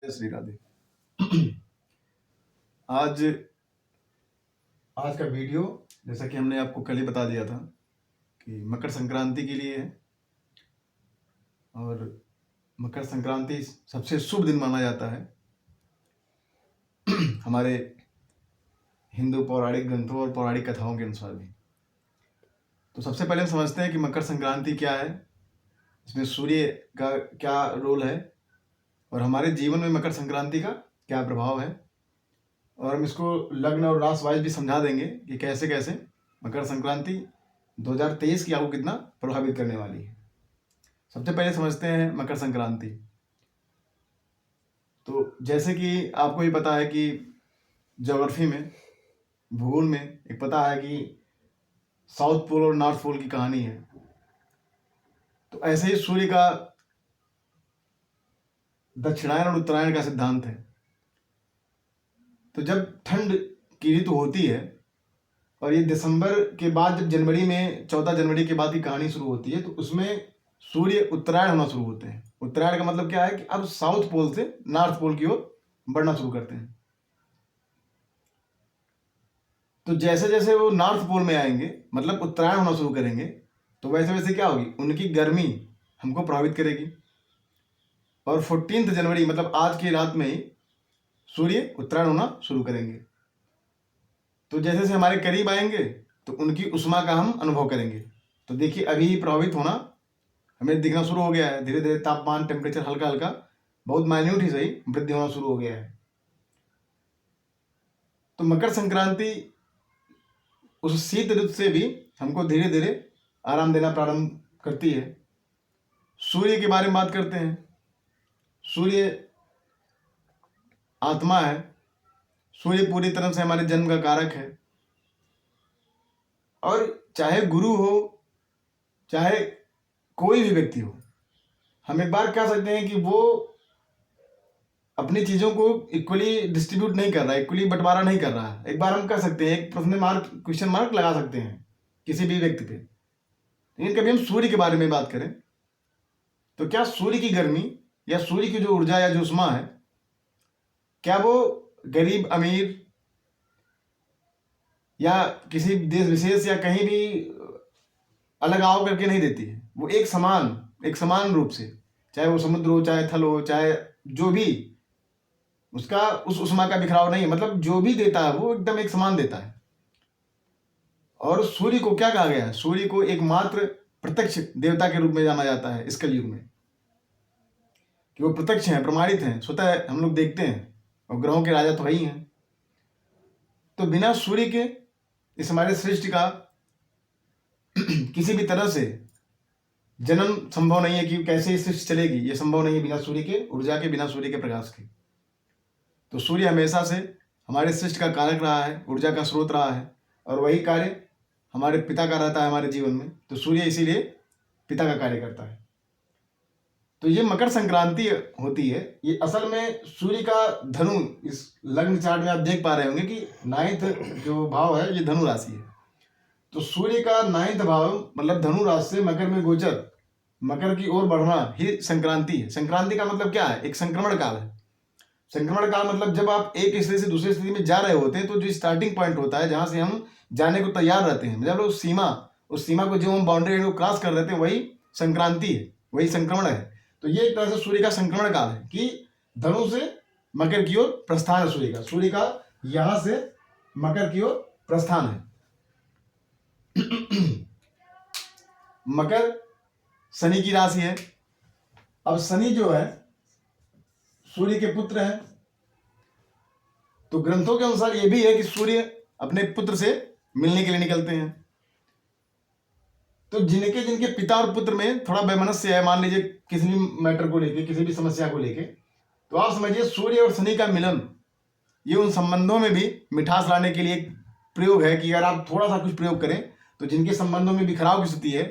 श्री राधे। आज आज का वीडियो जैसा कि हमने आपको कल ही बता दिया था कि मकर संक्रांति के लिए है और मकर संक्रांति सबसे शुभ दिन माना जाता है हमारे हिंदू पौराणिक ग्रंथों और पौराणिक कथाओं के अनुसार भी। तो सबसे पहले हम समझते हैं कि मकर संक्रांति क्या है, इसमें सूर्य का क्या रोल है और हमारे जीवन में मकर संक्रांति का क्या प्रभाव है, और हम इसको लग्न और राशि वाइज भी समझा देंगे कि कैसे कैसे मकर संक्रांति 2023 की आपको कितना प्रभावित करने वाली है। सबसे पहले समझते हैं मकर संक्रांति। तो जैसे कि आपको ही पता है कि ज्योग्राफी में, भूगोल में एक पता है कि साउथ पोल और नॉर्थ पोल की कहानी है। तो ऐसे ही सूर्य का दक्षिणायन और उत्तरायण का सिद्धांत है। तो जब ठंड की ऋतु होती है और ये दिसंबर के बाद, जब जनवरी में 14 जनवरी के बाद की कहानी शुरू होती है, तो उसमें सूर्य उत्तरायण होना शुरू होते हैं। उत्तरायण का मतलब क्या है कि अब साउथ पोल से नॉर्थ पोल की ओर बढ़ना शुरू करते हैं। तो जैसे जैसे वो नॉर्थ पोल में आएंगे, मतलब उत्तरायण होना शुरू करेंगे, तो वैसे वैसे क्या होगी, उनकी गर्मी हमको प्रभावित करेगी। और 14 जनवरी मतलब आज की रात में ही सूर्य उत्तरायण होना शुरू करेंगे। तो जैसे जैसे हमारे करीब आएंगे तो उनकी उष्मा का हम अनुभव करेंगे। तो देखिए अभी प्रभावित होना हमें दिखना शुरू हो गया है। धीरे धीरे तापमान, टेम्परेचर हल्का हल्का, बहुत माइन्यूट ही सही, वृद्धि होना शुरू हो गया है। तो मकर संक्रांति उस शीत ऋतु से भी हमको धीरे धीरे आराम देना प्रारंभ करती है। सूर्य के बारे में बात करते हैं। सूर्य आत्मा है। सूर्य पूरी तरह से हमारे जन्म का कारक है। और चाहे गुरु हो, चाहे कोई भी व्यक्ति हो, हम एक बार कह सकते हैं कि वो अपनी चीज़ों को इक्वली डिस्ट्रीब्यूट नहीं कर रहा है, इक्वली बंटवारा नहीं कर रहा है। एक बार हम कह सकते हैं, एक प्रश्न मार्क, क्वेश्चन मार्क लगा सकते हैं किसी भी व्यक्ति पे। लेकिन कभी हम सूर्य के बारे में बात करें तो क्या सूर्य की गर्मी या सूर्य की जो ऊर्जा या जो उष्मा है, क्या वो गरीब अमीर या किसी देश विशेष या कहीं भी अलग आओ करके नहीं देती है? वो एक समान रूप से, चाहे वो समुद्र हो, चाहे थल हो, चाहे जो भी, उसका उस उष्मा का बिखराव नहीं है। मतलब जो भी देता है वो एकदम एक समान देता है। और सूर्य को क्या कहा गया है? सूर्य को एकमात्र प्रत्यक्ष देवता के रूप में जाना जाता है इस कलयुग में, कि वो प्रत्यक्ष हैं, प्रमाणित हैं, स्वतः हम लोग देखते हैं, और ग्रहों के राजा तो है ही हैं। तो बिना सूर्य के इस हमारे सृष्टि का किसी भी तरह से जन्म संभव नहीं है। कि कैसे ये सृष्टि चलेगी, ये संभव नहीं है बिना सूर्य के ऊर्जा के, बिना सूर्य के प्रकाश के। तो सूर्य हमेशा से हमारे सृष्टि का कारक रहा है, ऊर्जा का स्रोत रहा है, और वही कार्य हमारे पिता का रहता है हमारे जीवन में। तो सूर्य इसीलिए पिता का कार्य करता है। तो ये मकर संक्रांति होती है, ये असल में सूर्य का धनु, इस लग्न चार्ट में आप देख पा रहे होंगे कि 9th जो भाव है ये धनु राशि है। तो सूर्य का 9th भाव मतलब धनु राशि से मकर में गोचर, मकर की ओर बढ़ना ही संक्रांति है। संक्रांति का मतलब क्या है? एक संक्रमण काल है। संक्रमण काल मतलब जब आप एक स्थिति से दूसरी स्थिति में जा रहे होते हैं, तो जो स्टार्टिंग पॉइंट होता है जहां से हम जाने को तैयार रहते हैं, मतलब उस सीमा को जो हम बाउंड्री को क्रॉस कर देते हैं, वही संक्रांति है, वही संक्रमण है। तो ये एक तरह से सूर्य का संक्रमण काल है कि धनु से मकर की ओर प्रस्थान है सूर्य का यहां से मकर की ओर प्रस्थान है। मकर शनि की राशि है। अब शनि जो है सूर्य के पुत्र है। तो ग्रंथों के अनुसार यह भी है कि सूर्य अपने पुत्र से मिलने के लिए निकलते हैं। तो जिनके जिनके पिता और पुत्र में थोड़ा वैमनस्य है, मान लीजिए किसी भी मैटर को लेके, किसी भी समस्या को लेके, तो आप समझिए सूर्य और शनि का मिलन ये उन संबंधों में भी मिठास लाने के लिए एक प्रयोग है कि अगर आप थोड़ा सा कुछ प्रयोग करें तो जिनके संबंधों में बिखराव की स्थिति है,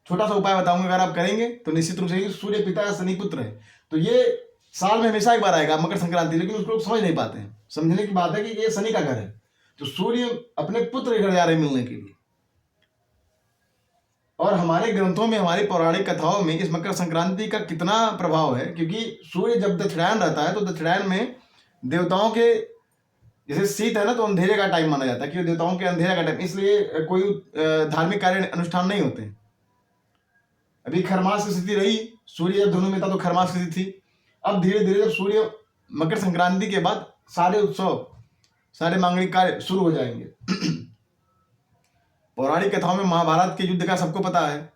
छोटा सा उपाय बताऊंगा, अगर आप करेंगे तो निश्चित रूप से सूर्य पिता या शनि पुत्र है। तो ये साल में हमेशा एक बार आएगा मकर संक्रांति, लेकिन उसको लोग समझ नहीं पाते हैं। समझने की बात है कि ये शनि का घर है। तो सूर्य अपने पुत्र के घर जा रहे हैं मिलने के लिए। और हमारे ग्रंथों में, हमारी पौराणिक कथाओं में इस मकर संक्रांति का कितना प्रभाव है, क्योंकि सूर्य जब दक्षिणायन रहता है तो दक्षिणायन में देवताओं के, जैसे शीत है ना, तो अंधेरे का टाइम माना जाता है, क्योंकि देवताओं के अंधेरे का टाइम, इसलिए कोई धार्मिक कार्य अनुष्ठान नहीं होते हैं। अभी खरमास की स्थिति रही, सूर्य जब धनु में था तो खरमास की स्थिति थी। अब धीरे धीरे जब सूर्य मकर संक्रांति के बाद सारे उत्सव, सारे मांगलिक कार्य शुरू हो जाएंगे। पौराणिक कथाओं में महाभारत के युद्ध का सबको पता है।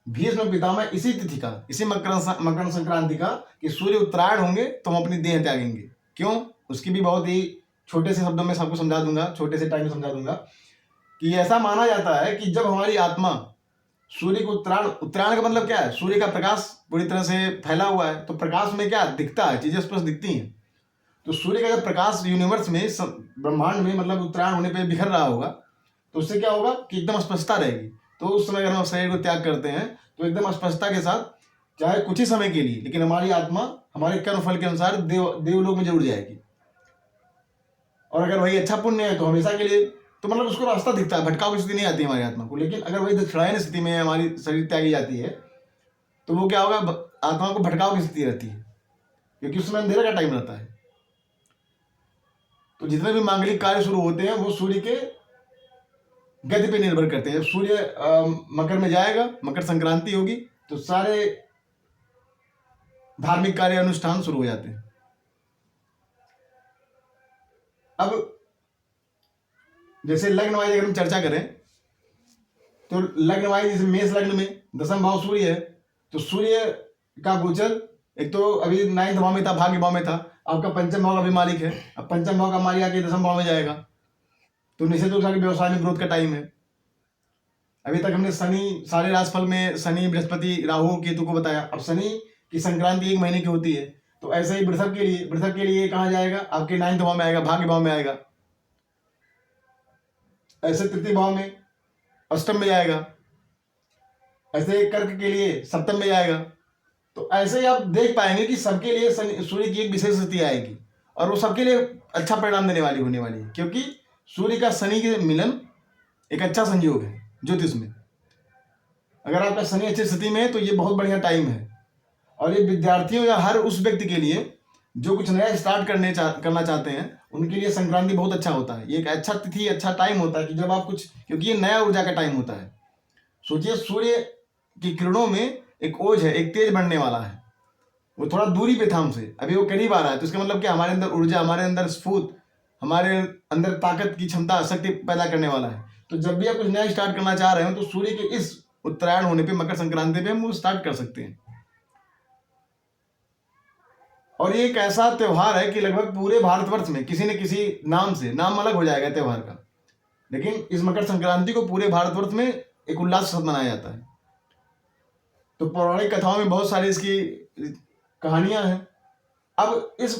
भीष्म पितामह इसी तिथि का, इसी मकर संक्रांति का, कि सूर्य उत्तरायण होंगे तो हम अपनी देह त्यागेंगे। क्यों, उसकी भी बहुत ही छोटे से शब्दों में सबको समझा दूंगा, छोटे से टाइम में समझा दूंगा। कि ऐसा माना जाता है कि जब हमारी आत्मा सूर्य को उत्तरायण का मतलब क्या है, सूर्य का प्रकाश पूरी तरह से फैला हुआ है, तो प्रकाश में क्या दिखता है, चीजें स्पष्ट दिखती हैं। तो सूर्य का जब प्रकाश यूनिवर्स में, ब्रह्मांड में, मतलब उत्तरायण होने पर बिखर रहा होगा, तो उससे क्या होगा कि एकदम स्पष्टता रहेगी। तो उस समय अगर हम शरीर को त्याग करते हैं तो एकदम स्पष्टता के साथ, चाहे कुछ ही समय के लिए, लेकिन हमारी आत्मा हमारे कर्म फल के अनुसार देवलोक में जरूर जाएगी। और अगर वही अच्छा पुण्य है तो हमेशा के लिए, तो मतलब उसको रास्ता दिखता है, भटकाव की स्थिति नहीं आती हमारी आत्मा को। लेकिन अगर वही दक्षिणायन स्थिति में हमारी शरीर त्यागी जाती है तो वो क्या होगा, आत्मा को भटकाव की स्थिति रहती है, क्योंकि उसमें अंधेरे का टाइम रहता है। तो जितने भी मांगलिक कार्य शुरू होते हैं वो सूर्य के गति पे निर्भर करते हैं। जब सूर्य मकर में जाएगा, मकर संक्रांति होगी, तो सारे धार्मिक कार्य अनुष्ठान शुरू हो जाते हैं। अब जैसे लग्न वाइज अगर हम चर्चा करें तो लग्न वाइज, जैसे मेष लग्न में 10वां भाव सूर्य है, तो सूर्य का गोचर एक तो अभी 9वें भाव में था, भाग्य भाव में था, आपका 5वां भाव का भी मालिक है। अब 5वां भाव का मालिक आके 10वां भाव में जाएगा, तो निश्चित रूप से व्यवसाय में ग्रोथ का टाइम है। अभी तक हमने शनि, सारे राशिफल में शनि, बृहस्पति, राहु, केतु को बताया। अब शनि की संक्रांति 1 महीने की होती है, तो ऐसे ही वृषभ के लिए कहाँ जाएगा, आपके 9वें भाव में आएगा, भाग्य भाव में आएगा। ऐसे तृतीय भाव में, अष्टम में जाएगा। ऐसे कर्क के लिए 7वें में जाएगा। तो ऐसे ही आप देख पाएंगे कि सबके लिए सूर्य की एक विशेष स्थिति आएगी, और वो सबके लिए अच्छा परिणाम देने वाली होने वाली है, क्योंकि सूर्य का शनि के मिलन एक अच्छा संयोग है ज्योतिष में। अगर आपका शनि अच्छी स्थिति में है तो ये बहुत बढ़िया टाइम है। और ये विद्यार्थियों या हर उस व्यक्ति के लिए जो कुछ नया स्टार्ट करना चाहते हैं, उनके लिए संक्रांति बहुत अच्छा होता है। ये एक अच्छा तिथि, अच्छा टाइम होता है कि जब आप कुछ, क्योंकि ये नया ऊर्जा का टाइम होता है। सोचिए, सूर्य की किरणों में एक ओज है, एक तेज बढ़ने वाला है। वो थोड़ा दूरी पे था हमसे, अभी वो करीब आ रहा है, तो इसका मतलब क्या, हमारे अंदर ऊर्जा, हमारे अंदर स्फूर्त, हमारे अंदर ताकत की क्षमता, शक्ति पैदा करने वाला है। तो जब भी आप कुछ नया स्टार्ट करना चाह रहे हो तो सूर्य के इस उत्तरायण होने पे, मकर संक्रांति पे हम वो स्टार्ट कर सकते हैं। और ये एक ऐसा त्योहार है कि लगभग पूरे भारतवर्ष में किसी न किसी नाम से, नाम अलग हो जाएगा त्योहार का, लेकिन इस मकर संक्रांति को पूरे भारतवर्ष में एक उल्लास के साथ मनाया जाता है। तो पौराणिक कथाओं में बहुत सारी इसकी कहानियां हैं। अब इस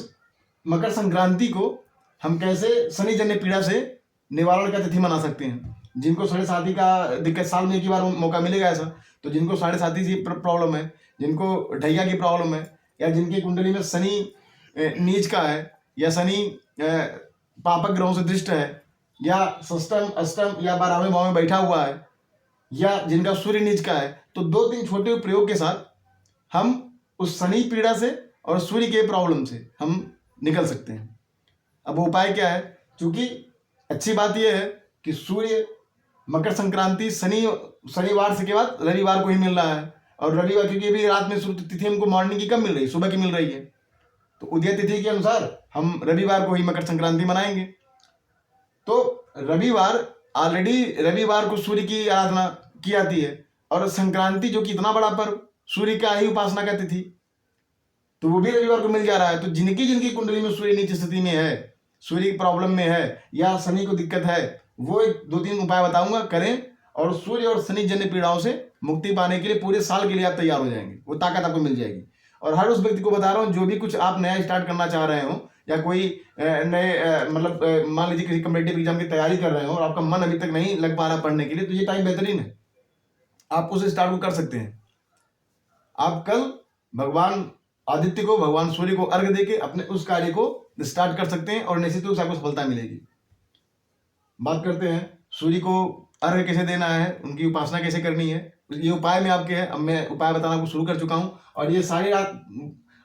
मकर संक्रांति को हम कैसे शनि जन्य पीड़ा से निवारण का तिथि मना सकते हैं। जिनको साढ़े साथी का दिक्कत, साल में एक ही बार मौका मिलेगा ऐसा, तो जिनको साढ़े साथी की प्रॉब्लम है, जिनको ढैया की प्रॉब्लम है, या जिनकी कुंडली में शनि नीच का है, या शनि पापक ग्रहों से दृष्ट है, या षष्टम, अष्टम या 12वें भाव में बैठा हुआ है, या जिनका सूर्य नीच का है, तो 2-3 छोटे प्रयोग के साथ हम उस शनि पीड़ा से और सूर्य के प्रॉब्लम से हम निकल सकते हैं। अब उपाय क्या है, क्योंकि अच्छी बात यह है कि सूर्य मकर संक्रांति शनिवार से के बाद रविवार को ही मिल रहा है, और रविवार, क्योंकि भी रात में तिथि हमको मॉर्निंग की कम मिल रही है, सुबह की मिल रही है, तो उदय तिथि के अनुसार हम रविवार को ही मकर संक्रांति मनाएंगे। तो रविवार, ऑलरेडी रविवार को सूर्य की आराधना की जाती है, और संक्रांति जो कि इतना बड़ा पर्व, सूर्य का ही उपासना का तिथि, तो वो भी रविवार को मिल जा रहा है। तो जिनकी कुंडली में सूर्य नीच स्थिति में है, सूर्य की प्रॉब्लम में है, या शनि को दिक्कत है, वो 2-3 उपाय बताऊंगा, करें, और सूर्य और शनि जन्य पीड़ाओं से मुक्ति पाने के लिए पूरे साल के लिए आप तैयार हो जाएंगे, वो ताकत आपको मिल जाएगी। और हर उस व्यक्ति को बता रहा हूँ, जो भी कुछ आप नया स्टार्ट करना चाह रहे हो, या कोई नए मतलब मान लीजिए किसी कम्पिटिटिव एग्जाम की तैयारी कर रहे हो और आपका मन अभी तक नहीं लग पा रहा पढ़ने के लिए, तो ये टाइम बेहतरीन है, आप उस स्टार्ट को कर सकते हैं। आप कल भगवान आदित्य को, भगवान सूर्य को अर्घ देके अपने उस कार्य को स्टार्ट कर सकते हैं, और निश्चित रूप से आपको सफलता मिलेगी। बात करते हैं सूर्य को अर्घ कैसे देना है, उनकी उपासना कैसे करनी है। ये उपाय में आपके है। अब मैं उपाय बताना आपको शुरू कर चुका हूँ। और ये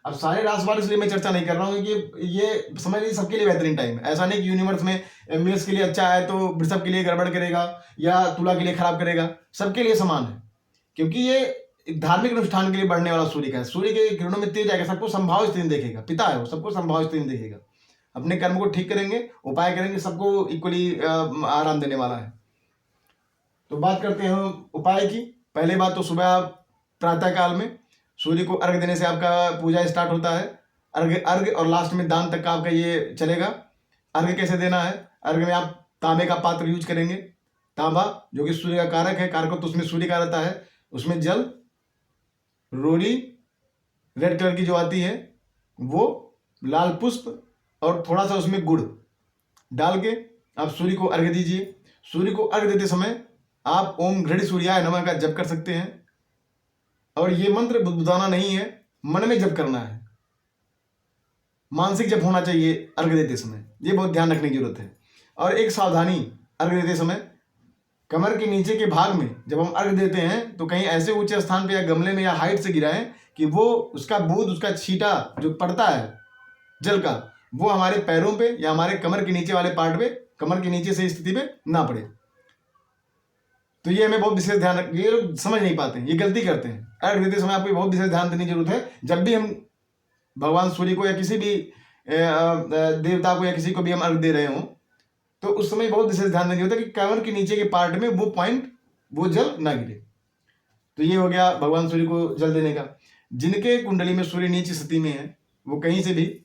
अब सारे राशिवार इसलिए मैं चर्चा नहीं कर रहा हूँ क्योंकि ये समझ लीजिए सबके लिए बेहतरीन टाइम है। ऐसा नहीं कि यूनिवर्स में मेष के लिए अच्छा है तो वृषभ के लिए गड़बड़ करेगा या तुला के लिए खराब करेगा। सबके लिए समान है, क्योंकि ये एक धार्मिक अनुष्ठान के लिए बढ़ने वाला सूर्य का है। सूर्य के किरणों में तेज आएगा, सबको संभाव स्थिति में देखेगा। पिता है वो, सबको संभाव स्थिति में देखेगा। अपने कर्म को ठीक करेंगे, उपाय करेंगे, सबको इक्वली आराम देने वाला है। तो बात करते हैं उपाय की। पहले बात तो सुबह प्रातः काल में सूर्य को अर्घ देने से आपका पूजा स्टार्ट होता है। अर्घ और लास्ट में दान तक का आपका ये चलेगा। अर्घ कैसे देना है? अर्घ में आप तांबे का पात्र यूज करेंगे। तांबा जो कि सूर्य का कारक है, कारक तो उसमें सूर्य का रहता है। उसमें जल, रोली रेड कलर की जो आती है वो, लाल पुष्प और थोड़ा सा उसमें गुड़ डाल के आप सूर्य को अर्घ दीजिए। सूर्य को अर्घ देते समय आप ओम घृण सूर्याय नमः का जप कर सकते हैं। और ये मंत्र बुदबुदाना नहीं है, मन में जप करना है। मानसिक जप होना चाहिए अर्घ देते समय, ये बहुत ध्यान रखने की जरूरत है। और एक सावधानी, अर्घ देते समय कमर के नीचे के भाग में जब हम अर्घ देते हैं तो कहीं ऐसे ऊंचे स्थान पे या गमले में या हाइट से गिराएं कि वो उसका बूंद, उसका छींटा जो पड़ता है जल का, वो हमारे पैरों पे या हमारे कमर के नीचे वाले पार्ट पे, कमर के नीचे से स्थिति में ना पड़े। तो ये हमें बहुत विशेष ध्यान ये लोग समझ नहीं पाते हैं, ये गलती करते हैं। अर्घ देते समय आपको बहुत विशेष ध्यान देने की जरूरत है। जब भी हम भगवान सूर्य को या किसी भी देवता को या किसी को भी हम अर्घ दे रहे हों तो उस समय बहुत विशेष ध्यान देने की जरूरत है कि कमर के नीचे के पार्ट में वो पॉइंट, वो जल ना गिरे। तो ये हो गया भगवान सूर्य को जल देने का। जिनके कुंडली में सूर्य नीच स्थिति में है वो कहीं से भी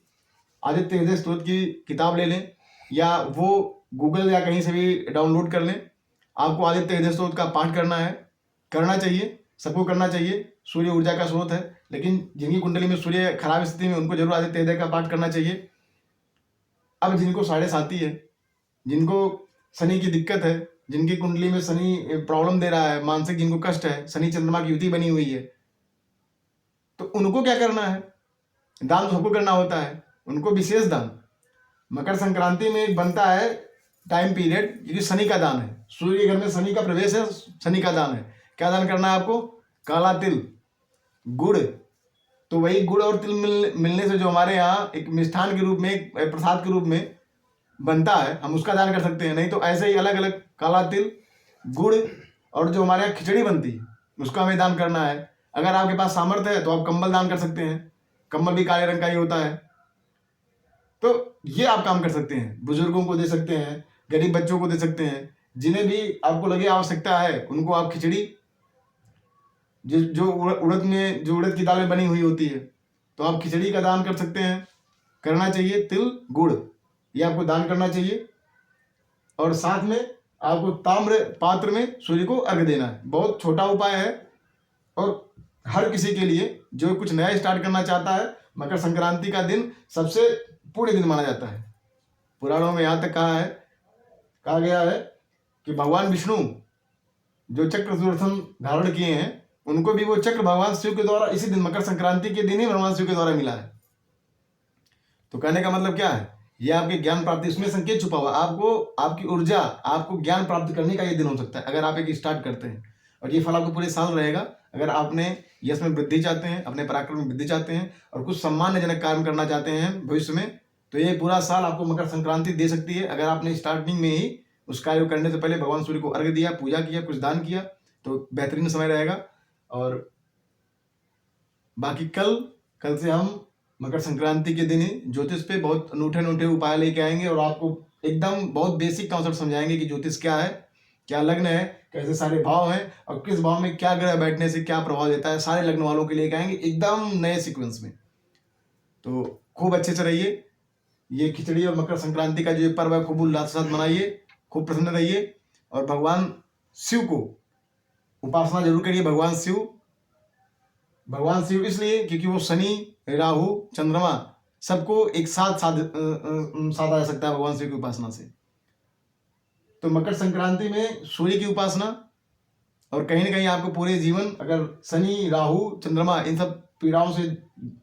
आदित्य हृदय स्तोत्र की किताब ले लें या वो गूगल या कहीं से भी डाउनलोड कर लें। आपको आदित्य हृदय स्तोत्र का पाठ करना चाहिए, सबको करना चाहिए। सूर्य ऊर्जा का स्रोत है, लेकिन जिनकी कुंडली में सूर्य खराब स्थिति में उनको जरूर आदित्य हृदय का पाठ करना चाहिए। अब जिनको साढ़े साती है, जिनको शनि की दिक्कत है, जिनकी कुंडली में शनि प्रॉब्लम दे रहा है, मानसिक जिनको कष्ट है, शनि चंद्रमा की युति बनी हुई है, तो उनको क्या करना है? दान तो सबको करना होता है, उनको विशेष दान मकर संक्रांति में एक बनता है टाइम पीरियड, क्योंकि शनि का दान है। सूर्य घर में शनि का प्रवेश है, शनि का दान है। क्या दान करना है आपको? काला तिल, गुड़। तो वही गुड़ और तिल मिलने से जो हमारे यहाँ एक मिष्ठान के रूप में, एक प्रसाद के रूप में बनता है, हम उसका दान कर सकते हैं। नहीं तो ऐसे ही अलग अलग काला तिल, गुड़ और जो हमारे यहाँ खिचड़ी बनती है उसका हमें दान करना है। अगर आपके पास सामर्थ्य है तो आप कंबल दान कर सकते हैं, कंबल भी काले रंग का ही होता है। तो ये आप काम कर सकते हैं, बुजुर्गों को दे सकते हैं, गरीब बच्चों को दे सकते हैं, जिन्हें भी आपको लगे आवश्यकता है उनको आप खिचड़ी, जो उड़द की दाल में बनी हुई होती है, तो आप खिचड़ी का दान कर सकते हैं, करना चाहिए। तिल, गुड़ ये आपको दान करना चाहिए। और साथ में आपको ताम्र पात्र में सूर्य को अर्घ देना है। बहुत छोटा उपाय है और हर किसी के लिए जो कुछ नया स्टार्ट करना चाहता है, मकर संक्रांति का दिन सबसे पुण्य दिन माना जाता है। पुराणों में यहाँ तक कहा गया है कि भगवान विष्णु जो चक्र सुदर्शन धारण किए हैं, उनको भी वो चक्र भगवान शिव के द्वारा इसी दिन, मकर संक्रांति के दिन ही भगवान शिव के द्वारा मिला है। तो कहने का मतलब क्या है? ये आपके ज्ञान प्राप्ति, उसमें संकेत छुपा हुआ। आपको आपकी ऊर्जा, आपको ज्ञान प्राप्त करने का ये दिन हो सकता है अगर आप एक स्टार्ट करते हैं। और ये फल आपको पूरे साल रहेगा। अगर आपने यश में वृद्धि चाहते हैं, अपने पराक्रम में वृद्धि चाहते हैं और कुछ सम्मानजनक कार्य करना चाहते हैं भविष्य में, तो ये पूरा साल आपको मकर संक्रांति दे सकती है। अगर आपने स्टार्टिंग में ही उस कार्य को करने से पहले भगवान सूर्य को अर्घ दिया, पूजा किया, कुछ दान किया, तो बेहतरीन समय रहेगा। और बाकी कल से हम मकर संक्रांति के दिन ही ज्योतिष पे बहुत अनूठे उपाय लेके आएंगे और आपको एकदम बहुत बेसिक कॉन्सेप्ट समझाएंगे कि ज्योतिष क्या है, क्या लग्न है, कैसे सारे भाव हैं और किस भाव में क्या ग्रह बैठने से क्या प्रभाव देता है। सारे लग्न वालों के लेके आएंगे एकदम नए सीक्वेंस में। तो खूब अच्छे से रहिए। ये खिचड़ी और मकर संक्रांति का जो ये पर्व है खूब उल्लास के साथ मनाइए, खूब प्रसन्न रहिए और भगवान शिव को उपासना जरूर करिए। भगवान शिव इसलिए क्योंकि वो शनि, राहु, चंद्रमा सबको एक साथ साधा जा सकता है भगवान शिव की उपासना से। तो मकर संक्रांति में सूर्य की उपासना और कहीं ना कहीं आपको पूरे जीवन, अगर शनि, राहु, चंद्रमा इन सब पीड़ाओं से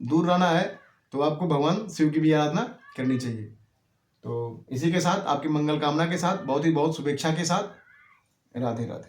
दूर रहना है तो आपको भगवान शिव की भी आराधना करनी चाहिए। तो इसी के साथ, आपकी मंगल कामना के साथ, बहुत ही बहुत शुभेच्छा के साथ, राधे राधे।